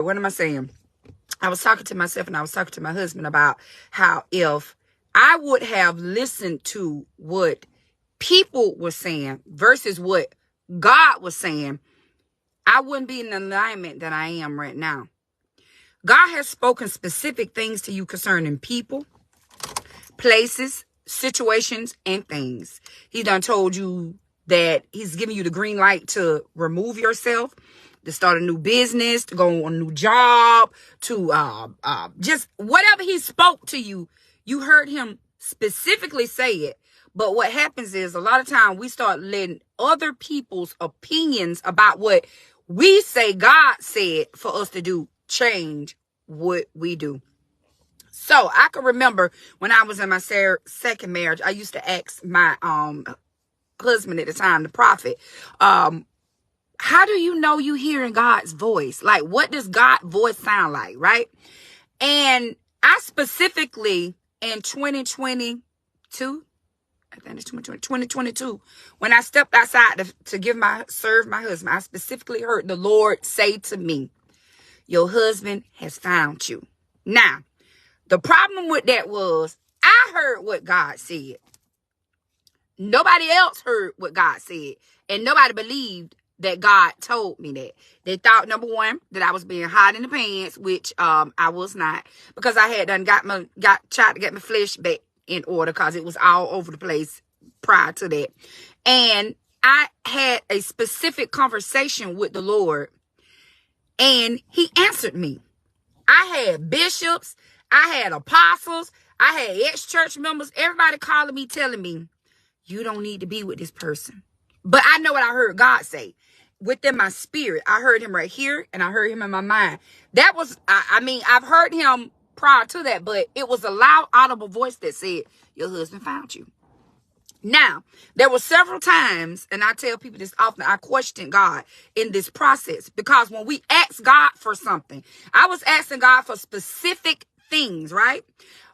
What am I saying? I was talking to myself and I was talking to my husband about how if I would have listened to what people were saying versus what God was saying, I wouldn't be in the alignment that I am right now. God has spoken specific things to you concerning people, places, situations, and things. He done told you that he's giving you the green light to remove yourself, to start a new business, to go on a new job, to just whatever he spoke to you, you heard him specifically say it. But what happens is a lot of time we start letting other people's opinions about what we say God said for us to do change what we do. So I can remember when I was in my second marriage, I used to ask my husband at the time, the prophet, how do you know you hearing God's voice? Like, what does God's voice sound like, right? And I specifically in 2022, I think it's 2022, when I stepped outside to serve my husband, I specifically heard the Lord say to me, your husband has found you. Now, the problem with that was I heard what God said. Nobody else heard what God said. And nobody believed that God told me that. They thought, number one, that I was being hot in the pants, which I was not, because I had done tried to get my flesh back in order because it was all over the place prior to that. And I had a specific conversation with the Lord, and he answered me. I had bishops, I had apostles, I had ex-church members, everybody calling me, telling me, you don't need to be with this person. But I know what I heard God say. Within my spirit, I heard him right here, and I heard him in my mind. That was, I've heard him prior to that, but it was a loud, audible voice that said, your husband found you. Now, there were several times, and I tell people this often, I questioned God in this process, because when we ask God for something, I was asking God for specific things, right?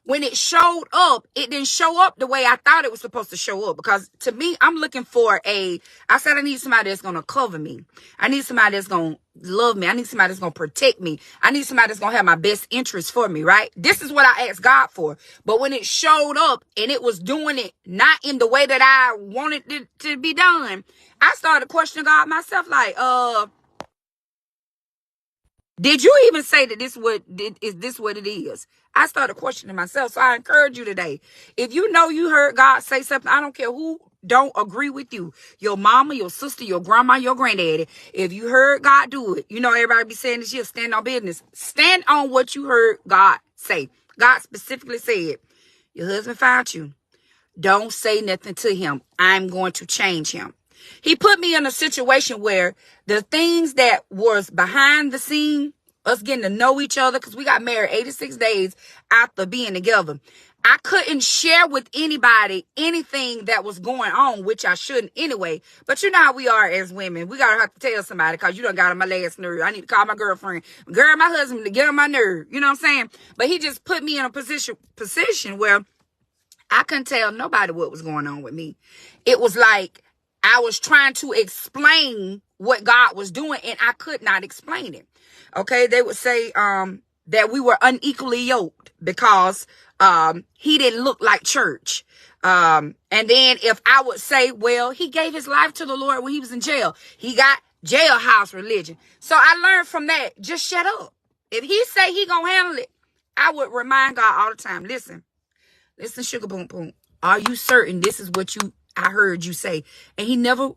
When it showed up, it didn't show up the way I thought it was supposed to show up, because to me, I'm looking for I said I need somebody that's going to cover me. I need somebody that's going to love me. I need somebody that's going to protect me. I need somebody that's going to have my best interest for me, right? This is what I asked God for. But when it showed up and it was doing it not in the way that I wanted it to be done, I started questioning God myself, like, did you even say that is this what it is? I started questioning myself. So I encourage you today. If you know you heard God say something, I don't care who don't agree with you. Your mama, your sister, your grandma, your granddaddy. If you heard God do it, you know everybody be saying this year, stand on business. Stand on what you heard God say. God specifically said, your husband found you. Don't say nothing to him. I'm going to change him. He put me in a situation where the things that was behind the scene, us getting to know each other, because we got married 86 days after being together, I couldn't share with anybody anything that was going on, which I shouldn't anyway. But you know how we are as women. We gotta have to tell somebody, because you done got on my last nerve. I need to call my girlfriend. Girl, my husband, to get on my nerve. You know what I'm saying? But he just put me in a position where I couldn't tell nobody what was going on with me. It was like I was trying to explain what God was doing, and I could not explain it. Okay, they would say that we were unequally yoked because he didn't look like church. And then if I would say, well, he gave his life to the Lord when he was in jail. He got jailhouse religion. So I learned from that, just shut up. If he say he gonna handle it, I would remind God all the time, listen, sugar boom boom. Are you certain this is what I heard you say? And he never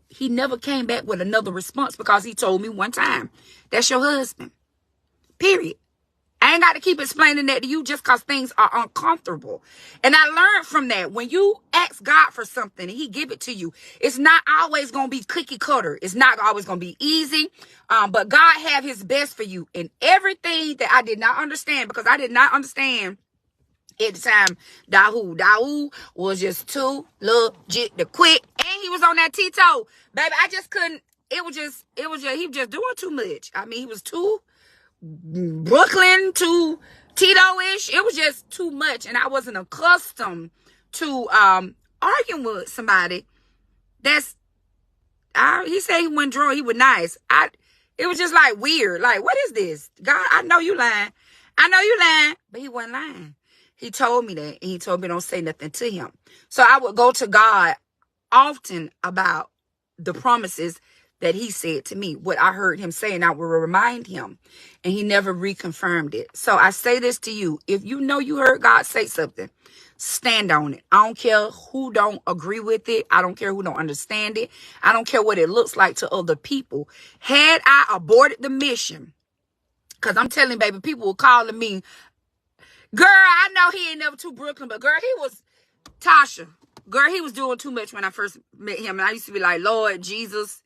came back with another response, because he told me one time, that's your husband. Period. I ain't got to keep explaining that to you just because things are uncomfortable. And I learned from that. When you ask God for something and he give it to you, it's not always going to be cookie cutter. It's not always going to be easy. But God have his best for you. And everything that I did not understand, because I did not understand at the time, Dahu was just too legit to quit. And he was on that Tito. Baby, I just couldn't. He was just doing too much. I mean, he was too Brooklyn, too Tito-ish. It was just too much. And I wasn't accustomed to arguing with somebody he said he wasn't drunk, he was nice. It was just like weird. Like, what is this? God, I know you lying. I know you lying. But he wasn't lying. He told me that. And he told me don't say nothing to him. So I would go to God often about the promises that he said to me, what I heard him say, and I will remind him. And he never reconfirmed it. So I say this to you. If you know you heard God say something, stand on it. I don't care who don't agree with it. I don't care who don't understand it. I don't care what it looks like to other people. Had I aborted the mission, because I'm telling baby, people were calling me, girl, I know he ain't never to Brooklyn, but girl, he was Tasha. Girl, he was doing too much when I first met him. And I used to be like, Lord, Jesus,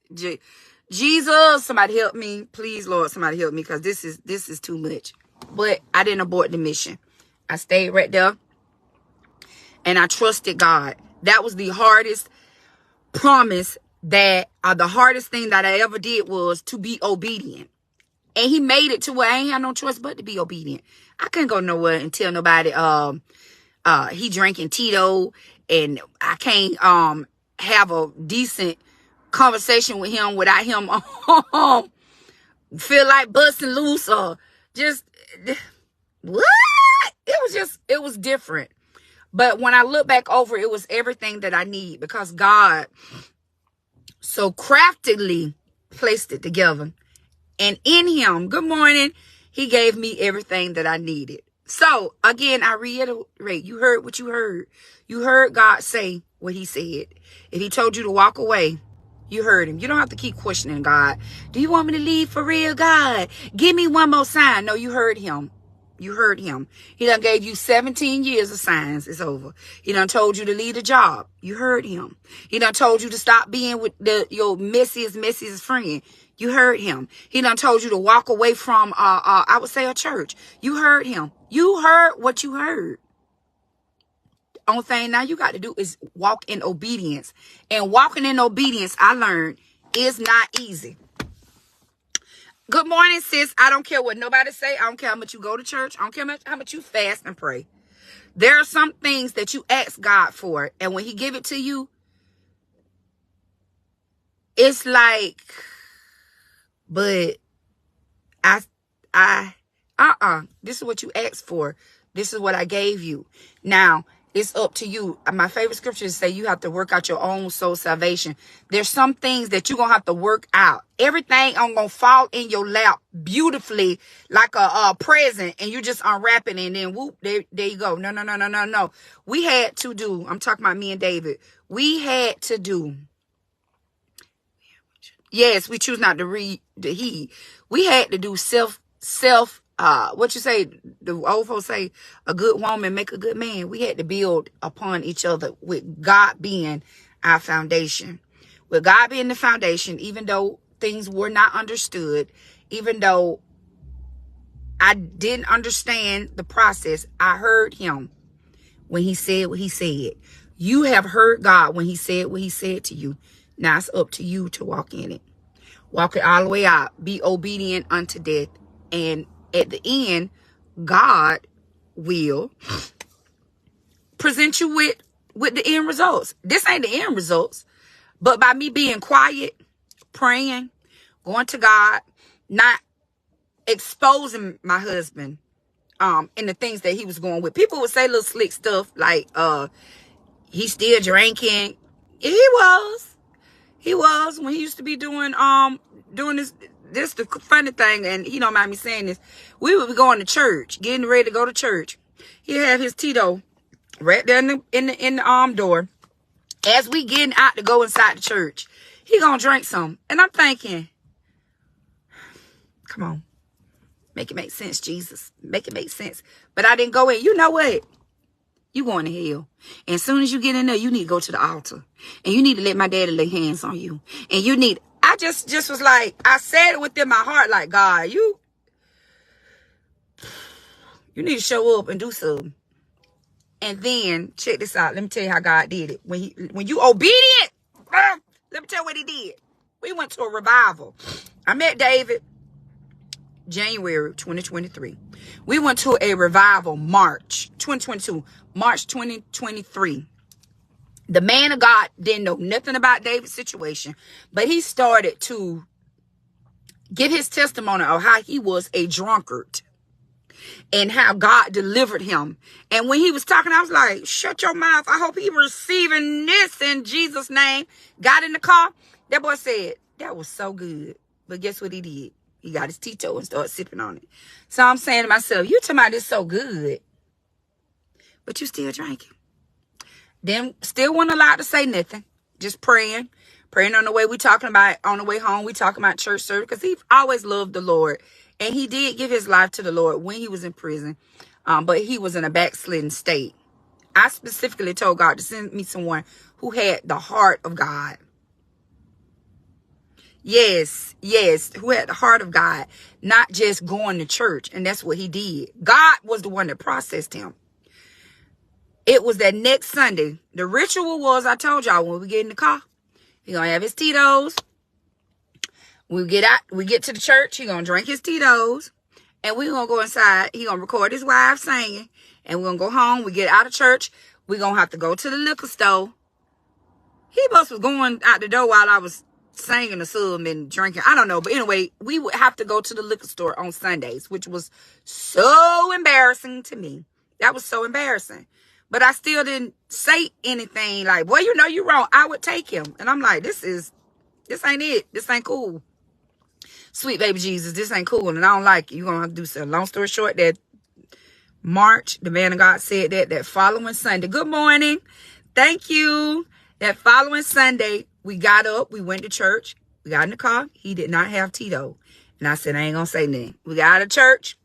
Jesus, somebody help me. Please, Lord, somebody help me, because this is too much. But I didn't abort the mission. I stayed right there. And I trusted God. That was the hardest promise the hardest thing that I ever did was to be obedient. And he made it to where I ain't have no choice but to be obedient. I couldn't go nowhere and tell nobody, he drinking Tito, and I can't have a decent conversation with him without him feel like busting loose or just what? It was different. But when I look back over, it was everything that I need, because God so craftily placed it together. And in him, good morning, he gave me everything that I needed. So, again, I reiterate, you heard what you heard. You heard God say what he said. If he told you to walk away, you heard him. You don't have to keep questioning God. Do you want me to leave for real, God? Give me one more sign. No, you heard him. You heard him. He done gave you 17 years of signs. It's over. He done told you to leave a job. You heard him. He done told you to stop being with your messiest friend. You heard him. He done told you to walk away from, I would say, a church. You heard him. You heard what you heard. Only thing now you got to do is walk in obedience. And walking in obedience, I learned, is not easy. Good morning, sis. I don't care what nobody say. I don't care how much you go to church. I don't care how much you fast and pray. There are some things that you ask God for, and when he give it to you, it's like, but this is what you asked for. This is what I gave you. Now, it's up to you. My favorite scripture is say you have to work out your own soul salvation. There's some things that you're going to have to work out. Everything I'm going to fall in your lap beautifully like a present, and you just unwrap it, and then whoop, there you go. No. We had to do, I'm talking about me and David. We had to do. Yes, we choose not to read the heed. We had to do self, what you say, the old folks say, a good woman make a good man. We had to build upon each other with God being our foundation. With God being the foundation, even though things were not understood, even though I didn't understand the process, I heard him when he said what he said. You have heard God when he said what he said to you. Now it's up to you to walk in it. Walk it all the way out. Be obedient unto death. And at the end, God will present you with the end results. This ain't the end results. But by me being quiet, praying, going to God, not exposing my husband in the things that he was going with. People would say little slick stuff like he's still drinking. He was when he used to be doing this the funny thing, and he don't mind me saying this. We would be going to church, getting ready to go to church. He'd have his Tito right there in the door. As we getting out to go inside the church, he gonna drink some. And I'm thinking, come on, make it make sense, Jesus. Make it make sense. But I didn't go in. You know what? You going to hell. And as soon as you get in there, you need to go to the altar. And you need to let my daddy lay hands on you. And you need, I just was like, I said it within my heart, like, God, you need to show up and do something. And then, check this out. Let me tell you how God did it. When you obedient, let me tell you what he did. We went to a revival. I met David January 2023. We went to a revival March 2022. March 2023. The man of God didn't know nothing about David's situation, but he started to give his testimony of how he was a drunkard and how God delivered him. And when he was talking, I was like, shut your mouth. I hope he receiving this in Jesus' name. Got in the car. That boy said, that was so good. But guess what he did? He got his Tito and started sipping on it. So I'm saying to myself, you talking about this so good, but you still drinking. Then still wasn't allowed to say nothing. Just praying. Praying on the way we talking about, on the way home, we talking about church service, because he always loved the Lord. And he did give his life to the Lord when he was in prison. But he was in a backslidden state. I specifically told God to send me someone who had the heart of God. Yes, who had the heart of God, not just going to church. And that's what he did. God was the one that processed him. It was that next Sunday. The ritual was, I told y'all, when we get in the car, he gonna have his Tito's. We get to the church, he gonna drink his Tito's, and we gonna go inside. He gonna record his wife singing, and we're gonna go home. We get out of church, we gonna have to go to the liquor store. He must was going out the door while I was singing or something and drinking. I don't know. But anyway, we would have to go to the liquor store on Sundays, which was so embarrassing to me. That was so embarrassing. But I still didn't say anything like, well, you know, you're wrong. I would take him. And I'm like, this ain't it. This ain't cool. Sweet baby Jesus, this ain't cool. And I don't like it. You're going to have to do so. Long story short, that March, the man of God said that following Sunday. Good morning. Thank you. That following Sunday, we got up. We went to church. We got in the car. He did not have Tito. And I said, I ain't going to say nothing. We got out of church.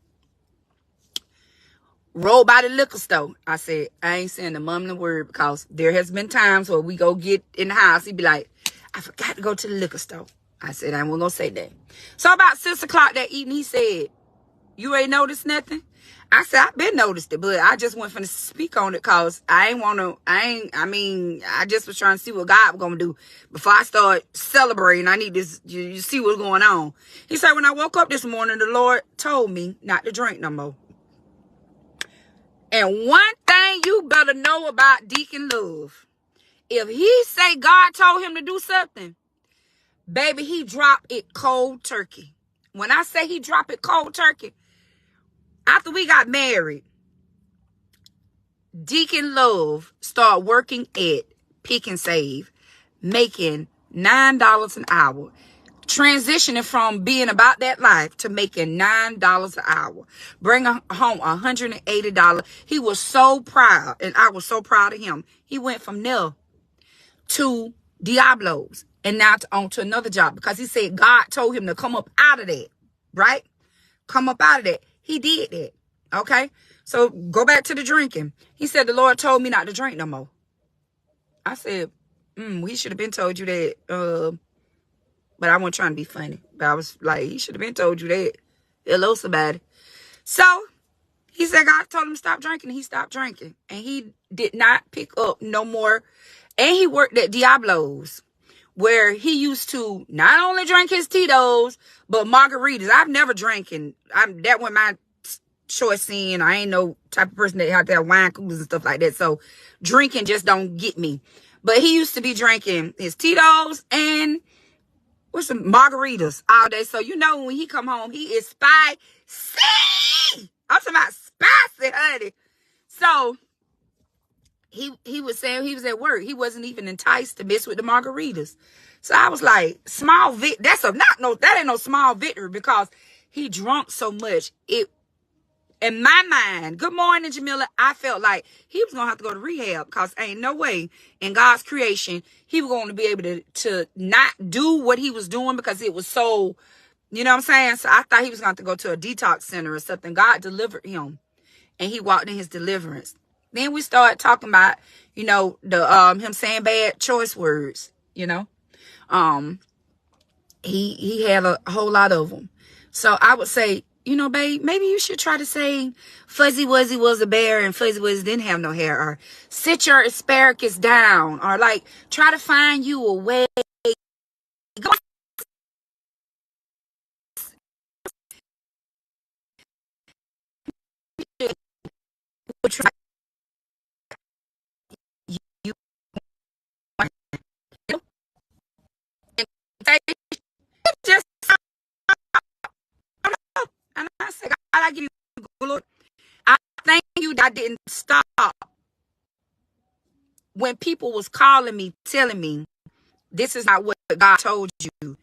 Rolled by the liquor store. I said, I ain't saying the mumbling word, because there has been times where we go get in the house. He'd be like, I forgot to go to the liquor store. I said, I ain't going to say that. So about 6 o'clock that evening, he said, you ain't noticed nothing? I said, I've been noticed it, but I just went for to speak on it, because I just was trying to see what God was going to do. Before I start celebrating, I need this, you see what's going on. He said, when I woke up this morning, the Lord told me not to drink no more. And one thing you better know about Deacon Love, if he say God told him to do something, baby, he dropped it cold turkey. When I say he dropped it cold turkey, after we got married, Deacon Love started working at Pick and Save, making $9 an hour. Transitioning from being about that life to making $9 an hour, bringing home $180. He was so proud, and I was so proud of him. He went from there to Diablo's, and now on to another job, because he said God told him to come up out of that, right? Come up out of that. He did that, okay? So go back to the drinking. He said, the Lord told me not to drink no more. I said, he should have been told you that, but I wasn't trying to be funny. But I was like, he should have been told you that. Hello, somebody. So he said God told him to stop drinking. He stopped drinking. And he did not pick up no more. And he worked at Diablo's, where he used to not only drink his Tito's, but margaritas. I've never drank, and that wasn't my choice in. I ain't no type of person that had to have wine coolers and stuff like that. So drinking just don't get me. But he used to be drinking his Tito's and with some margaritas all day. So, you know, when he come home, he is spicy. I'm talking about spicy, honey. So, he was saying he was at work. He wasn't even enticed to mess with the margaritas. So, I was like, that ain't no small victory, because he drunk so much. In my mind, good morning, Jamila, I felt like he was going to have to go to rehab, because ain't no way in God's creation he was going to be able to not do what he was doing, because it was so, you know what I'm saying? So I thought he was going to have to go to a detox center or something. God delivered him, and he walked in his deliverance. Then we started talking about, you know, the him saying bad choice words, you know. He had a whole lot of them. So I would say, you know, babe, maybe you should try to say Fuzzy Wuzzy was a bear and Fuzzy Wuzzy didn't have no hair, or sit your asparagus down, or like try to find you a way. Go try you just I didn't stop when people was calling me, telling me, this is not what God told you.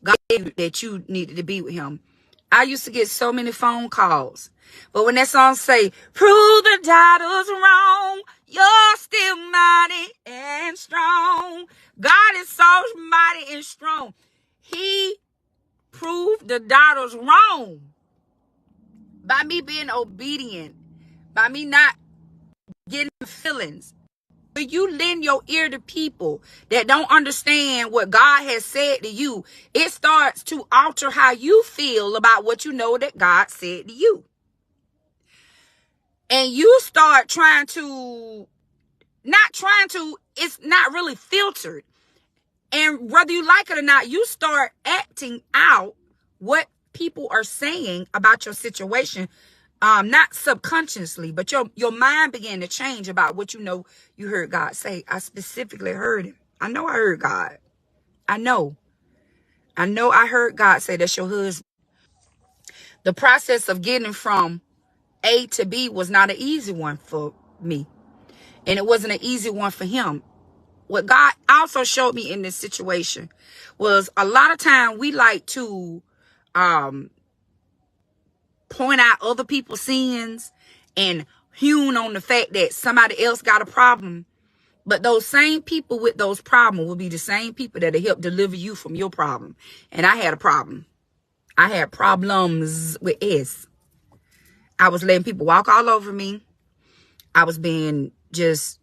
God told you that you needed to be with him. I used to get so many phone calls. But when that song say, prove the doubters wrong, you're still mighty and strong. God is so mighty and strong. He proved the doubters wrong by me being obedient, by me not getting feelings. When you lend your ear to people that don't understand what God has said to you, it starts to alter how you feel about what you know that God said to you. And you start it's not really filtered. And whether you like it or not, you start acting out what people are saying about your situation. Not subconsciously, but your mind began to change about what you know you heard God say. I specifically heard him. I know I heard God. I know I heard God say that's your husband. The process of getting from A to B was not an easy one for me. And it wasn't an easy one for him. What God also showed me in this situation was a lot of time we like to point out other people's sins and hewn on the fact that somebody else got a problem. But those same people with those problems will be the same people that help deliver you from your problem. And I had a problem. I had problems with S. I was letting people walk all over me. I was being just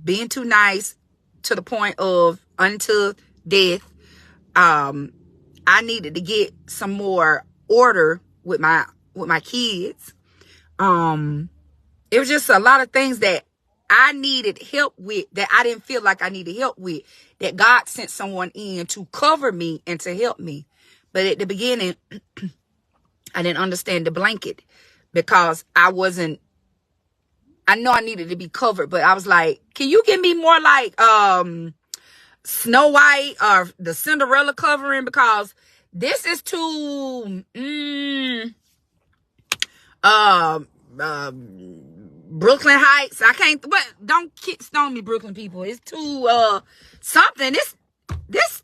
being too nice to the point of unto death. I needed to get some more order with my kids. It was just a lot of things that I needed help with that I didn't feel like I needed help with, that God sent someone in to cover me and to help me. But at the beginning, I didn't understand the blanket because I know I needed to be covered, but I was like, can you give me more like Snow White or the Cinderella covering? Because this is too Brooklyn Heights. I can't, but don't stone me, Brooklyn people. It's too something. This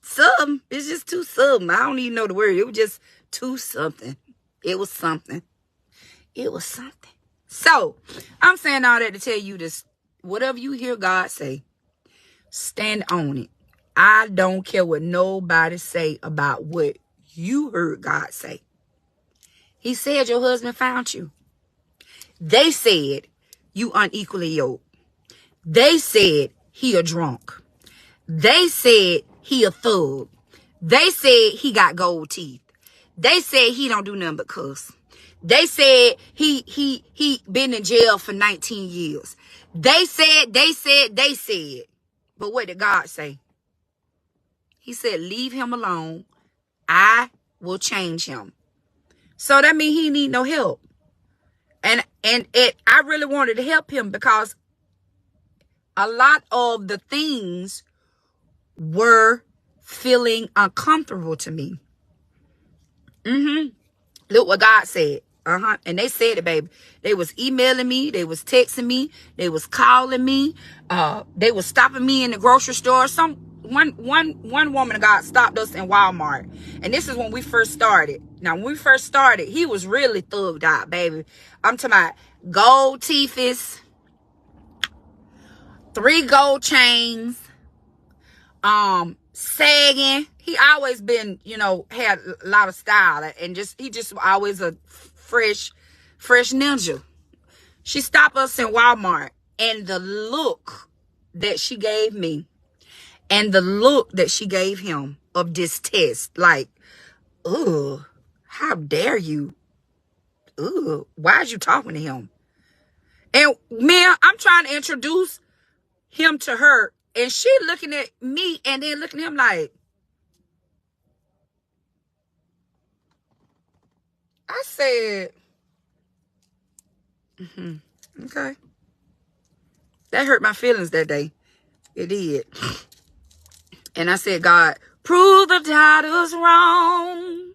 something. It's just too something. I don't even know the word. It was just too something. It was something. It was something. So I'm saying all that to tell you this: whatever you hear God say, stand on it. I don't care what nobody say about what you heard God say. He said your husband found you. They said you unequally yoked. They said he a drunk. They said he a thug. They said he got gold teeth. They said he don't do nothing but cuss. They said he been in jail for 19 years. They said. But what did God say? He said, leave him alone. I will change him. So that means he need no help. And I really wanted to help him because a lot of the things were feeling uncomfortable to me. Look what God said. And they said it, baby. They was emailing me. They was texting me. They was calling me. They was stopping me in the grocery store. One woman of God stopped us in Walmart. And this is when we first started. Now, when we first started, he was really thugged out, baby. I'm talking about gold teeth, 3 gold chains, sagging. He always been, had a lot of style, and he just always a fresh ninja. She stopped us in Walmart, and the look that she gave me and the look that she gave him of distaste, like, ugh, how dare you? Ugh, why is you talking to him? And man, I'm trying to introduce him to her, and she looking at me and then looking at him like, I said, okay. That hurt my feelings that day. It did. And I said, God, prove the doubters wrong,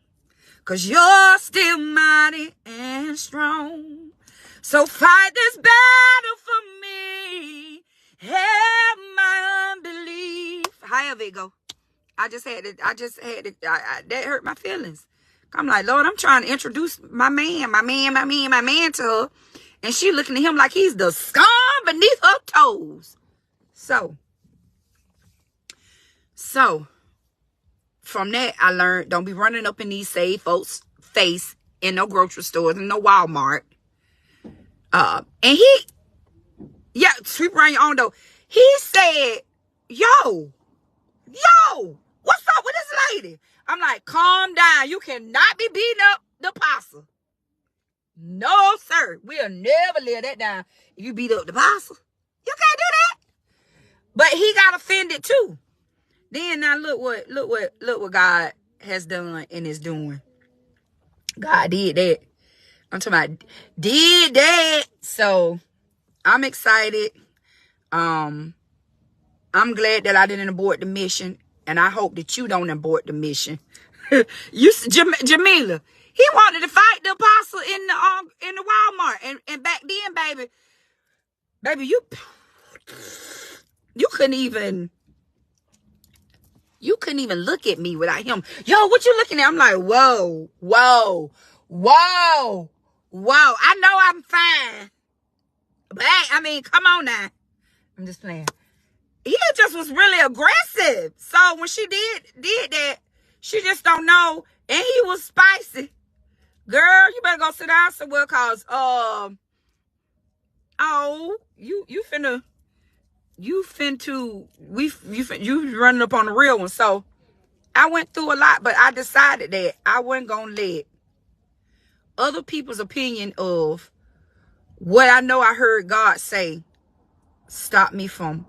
'cause you're still mighty and strong. So fight this battle for me. Help my unbelief. However it go. That hurt my feelings. I'm like, Lord, I'm trying to introduce my man to her. And she looking at him like he's the scum beneath her toes. So, from that, I learned, don't be running up in these saved folks' face in no grocery stores and no Walmart. And sweep around your own door. He said, yo, what's up with this lady? I'm like, calm down. You cannot be beating up the apostle. No, sir. We'll never live that down. If you beat up the apostle, you can't do that. But he got offended too. Then now look what God has done and is doing. God did that. I'm talking about did that. So I'm excited. I'm glad that I didn't abort the mission. And I hope that you don't abort the mission. Jamila, he wanted to fight the apostle in the Walmart. And back then, baby, you couldn't even look at me without him. Yo, what you looking at? I'm like, whoa. I know I'm fine. But I mean, come on now. I'm just playing. He just was really aggressive. So when she did that, she just don't know. And he was spicy. Girl, you better go sit down somewhere, cause you running up on the real one. So I went through a lot, but I decided that I wasn't gonna let other people's opinion of what I know I heard God say stop me from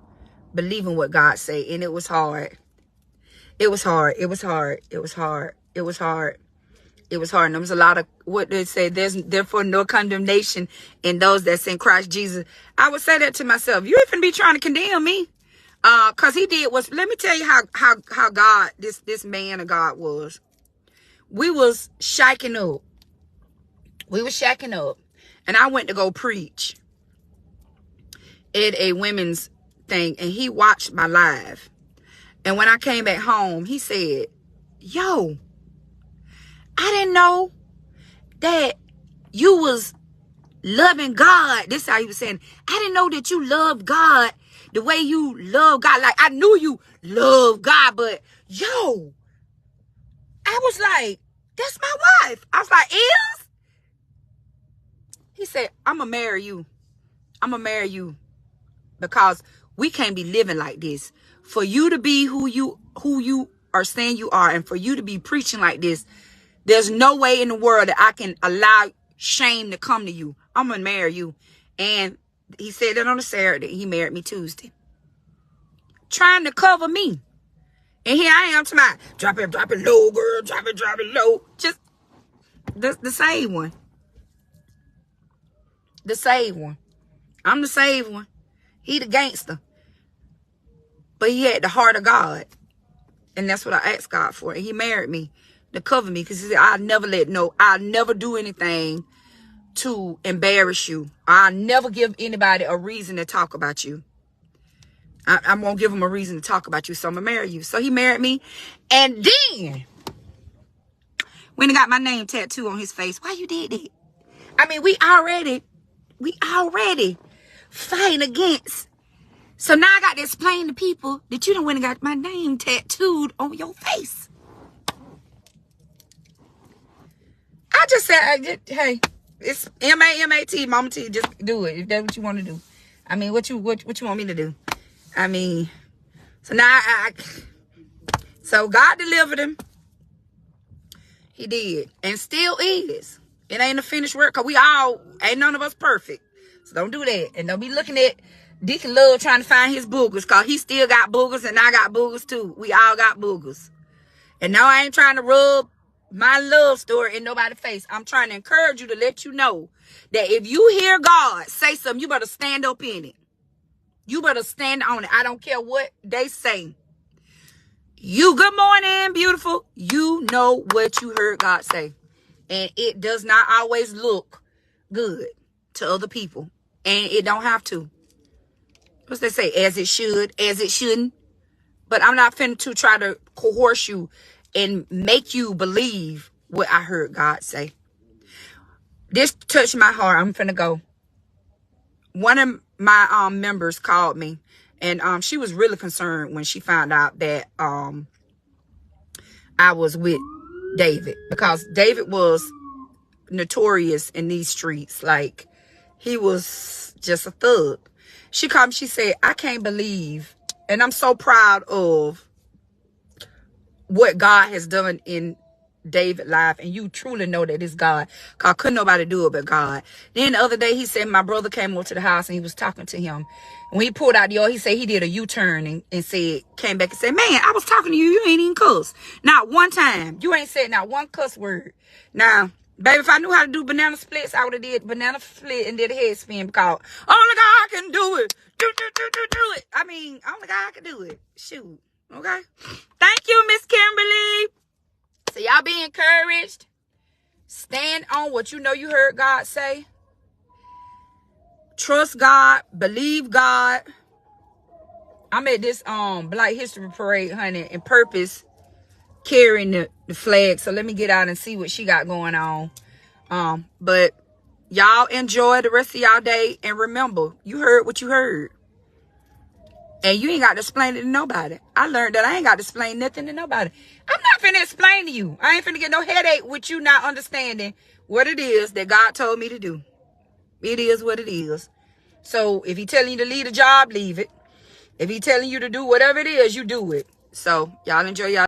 believing what God say. And it was hard. And there was a lot of what they say, there's therefore no condemnation in those that's in Christ Jesus. I would say that to myself. You even be trying to condemn me. Cause he did was, let me tell you how God, this man of God was. We was shacking up. And I went to go preach at a women's thing, and he watched my live. And when I came back home, he said, yo, I didn't know that you was loving God. This is how he was saying, I didn't know that you loved God the way you love God. Like, I knew you love God, but yo, I was like, that's my wife. I was like, is? He said, I'm going to marry you. I'm going to marry you because we can't be living like this. For you to be who you are saying you are, and for you to be preaching like this, there's no way in the world that I can allow shame to come to you. I'm going to marry you. And he said that on a Saturday. He married me Tuesday. Trying to cover me. And here I am tonight. Drop it low, girl. Drop it low. Just the same one. The saved one. I'm the saved one. He the gangster. But he had the heart of God. And that's what I asked God for. And he married me to cover me. Because he said, I'll never do anything to embarrass you. I'll never give anybody a reason to talk about you. I won't give him a reason to talk about you. So I'm going to marry you. So he married me. And then, when he got my name tattooed on his face, why you did that? I mean, we already fighting against. So now I got to explain to people that you done went and got my name tattooed on your face. I just said, hey, it's M-A-M-A-T, Mama T. Just do it if that's what you want to do. I mean, what you want me to do? I mean, so now so God delivered him. He did, and still is. It ain't a finished work, because ain't none of us perfect. So don't do that. And don't be looking at Deacon Love trying to find his boogers, because he still got boogers and I got boogers too. We all got boogers. And now I ain't trying to rub my love story in nobody's face. I'm trying to encourage you to let you know that if you hear God say something, you better stand up in it. You better stand on it. I don't care what they say. Good morning, beautiful. You know what you heard God say. And it does not always look good. to other people. And it don't have to. What's they say? As it should, as it shouldn't. But I'm not finna to try to coerce you and make you believe what I heard God say. This touched my heart. I'm finna go. One of my members called me, and she was really concerned when she found out that I was with David, because David was notorious in these streets. Like, he was just a thug. She called me, she said, I can't believe, and I'm so proud of what God has done in David's life, and you truly know that it's God, because couldn't nobody do it but God. Then the other day, he said my brother came over to the house and he was talking to him. When he pulled out the oil, he said he did a U-turn and said, came back and said, man, I was talking to you, you ain't even cuss. Not one time. You ain't said not one cuss word. Now, baby, if I knew how to do banana splits, I would have did banana split and did a head spin, because only God can do it. Do it. I mean, only God can do it. Shoot. Okay? Thank you, Miss Kimberly. So y'all be encouraged. Stand on what you know you heard God say. Trust God. Believe God. I'm at this Black History Parade, honey, in Purpose, carrying the flag. So let me get out and see what she got going on. But y'all enjoy the rest of y'all day. And remember, you heard what you heard. And you ain't got to explain it to nobody. I learned that I ain't got to explain nothing to nobody. I'm not finna explain to you. I ain't finna get no headache with you not understanding what it is that God told me to do. It is what it is. So if he telling you to leave a job, leave it. If he telling you to do whatever it is, you do it. So y'all enjoy y'all.